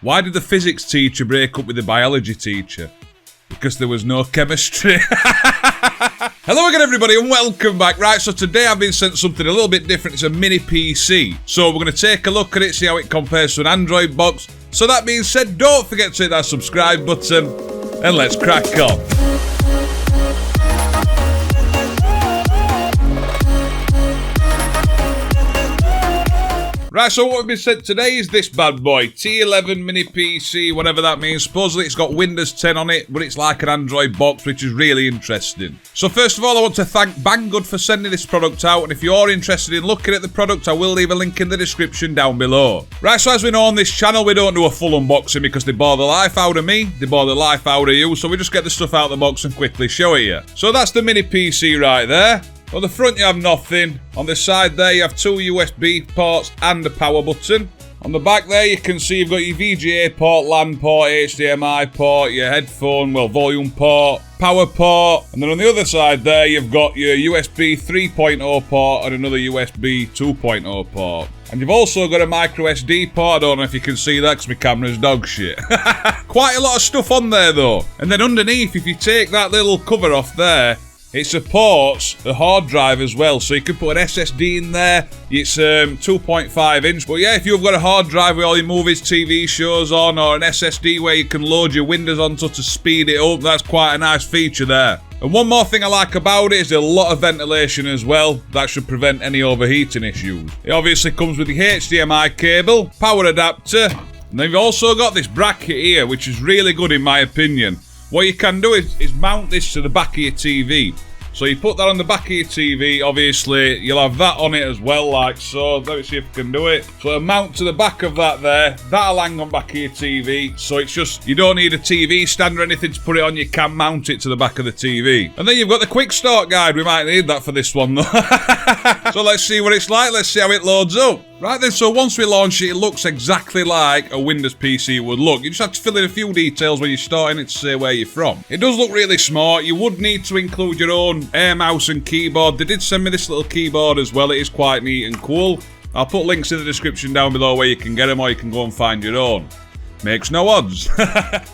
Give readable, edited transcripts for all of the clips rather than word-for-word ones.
Why did the physics teacher break up with the biology teacher? Because there was no chemistry. Hello again everybody and welcome back. Right, so today I've been sent something a little bit different. It's a mini PC. So we're going to take a look at it, see how it compares to an Android box. So that being said, don't forget to hit that subscribe button and let's crack on. Right, so what we've been sent today is this bad boy, T11 mini PC, whatever that means. Supposedly it's got Windows 10 on it, but it's like an Android box, which is really interesting. So first of all, I want to thank Banggood for sending this product out, and if you're interested in looking at the product, I will leave a link in the description down below. Right, so as we know on this channel, we don't do a full unboxing because they bore the life out of me, they bore the life out of you, so we just get the stuff out of the box and quickly show it you. So that's the mini PC right there. On the front you have nothing. On the side there you have two USB ports and a power button. On the back there you can see you've got your VGA port, LAN port, HDMI port, your headphone, volume port, power port. And then on the other side there you've got your USB 3.0 port and another USB 2.0 port. And you've also got a micro SD port. I don't know if you can see that because my camera's dog shit. Quite a lot of stuff on there though. And then underneath, if you take that little cover off there, it supports a hard drive as well, so you can put an SSD in there. It's 2.5 inch, but yeah, if you've got a hard drive with all your movies, TV shows on, or an SSD where you can load your Windows onto to speed it up, that's quite a nice feature there. And one more thing I like about it is a lot of ventilation as well. That should prevent any overheating issues. It obviously comes with the HDMI cable, power adapter, and then you've also got this bracket here, which is really good in my opinion. What you can do is mount this to the back of your TV. So you put that on the back of your TV, obviously you'll have that on it as well, like so. Let me see if I can do it. So it'll mount to the back of that there, that'll hang on back of your TV. So it's just, you don't need a TV stand or anything to put it on, you can mount it to the back of the TV. And then you've got the quick start guide, we might need that for this one though. So let's see what it's like, let's see how it loads up. Right then, so once we launch it, it looks exactly like a Windows PC would look. You just have to fill in a few details when you're starting it to say where you're from. It does look really smart. You would need to include your own Air mouse and keyboard. They did send me this little keyboard as well. It is quite neat and cool. I'll put links in the description down below where you can get them or you can go and find your own. Makes no odds.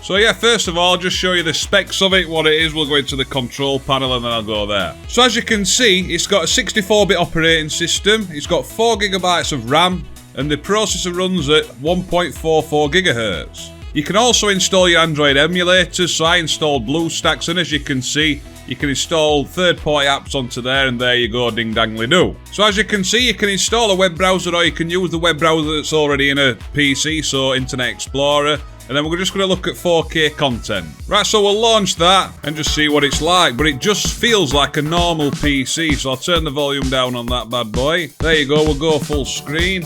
So yeah, first of all, I'll just show you the specs of it, what it is. We'll go into the control panel and then I'll go there. So as you can see, it's got a 64-bit operating system. It's got 4 GB of RAM and the processor runs at 1.44 GHz. You can also install your Android emulators. So I installed BlueStacks and as you can see, you can install third-party apps onto there and there you go, ding-dangly-do. So as you can see, you can install a web browser or you can use the web browser that's already in a PC, so Internet Explorer. And then we're just going to look at 4K content. Right, so we'll launch that and just see what it's like. But it just feels like a normal PC, so I'll turn the volume down on that bad boy. There you go, we'll go full screen.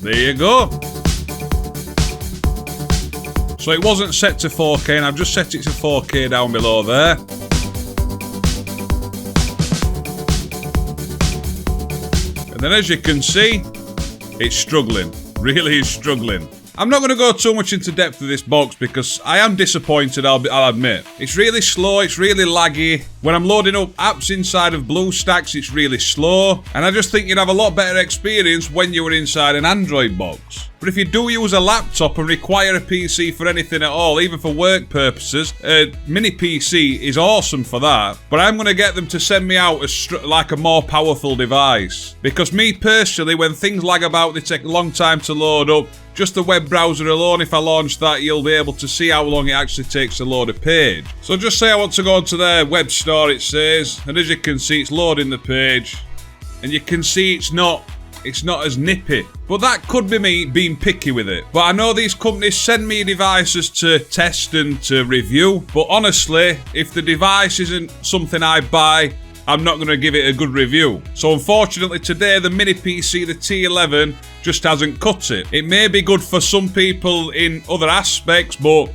There you go. So it wasn't set to 4K and I've just set it to 4K down below there. And then as you can see, it's struggling. Really is struggling. I'm not going to go too much into depth with this box because I am disappointed, I'll admit. It's really slow, it's really laggy. When I'm loading up apps inside of BlueStacks, it's really slow. And I just think you'd have a lot better experience when you were inside an Android box. But if you do use a laptop and require a PC for anything at all, even for work purposes, a mini PC is awesome for that. But I'm going to get them to send me out like a more powerful device. Because me personally, when things lag about, they take a long time to load up. Just the web browser alone, if I launch that, you'll be able to see how long it actually takes to load a page. So just say I want to go onto their web store, it says, and as you can see, it's loading the page. And you can see it's not as nippy. But that could be me being picky with it. But I know these companies send me devices to test and to review. But honestly, if the device isn't something I buy, I'm not going to give it a good review. So unfortunately today, the mini PC, the T11, just hasn't cut it. It may be good for some people in other aspects, but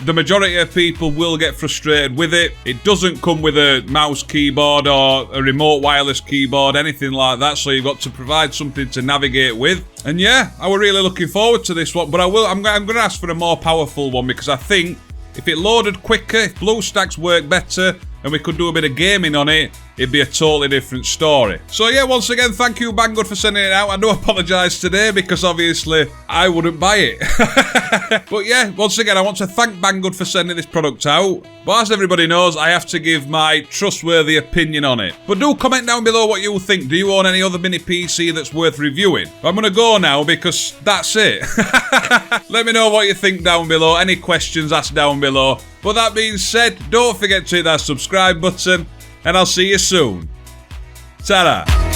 the majority of people will get frustrated with it. It doesn't come with a mouse keyboard or a remote wireless keyboard, anything like that, so you've got to provide something to navigate with. And yeah, I was really looking forward to this one, but I'm going to ask for a more powerful one because I think if it loaded quicker, if BlueStacks worked better, and we could do a bit of gaming on it, it'd be a totally different story. So yeah, once again, thank you Banggood for sending it out. I do apologise today because obviously I wouldn't buy it. But yeah, once again, I want to thank Banggood for sending this product out. But as everybody knows, I have to give my trustworthy opinion on it. But do comment down below what you think. Do you own any other mini PC that's worth reviewing? I'm going to go now because that's it. Let me know what you think down below. Any questions, ask down below. But that being said, don't forget to hit that subscribe button. And I'll see you soon. Ta-da!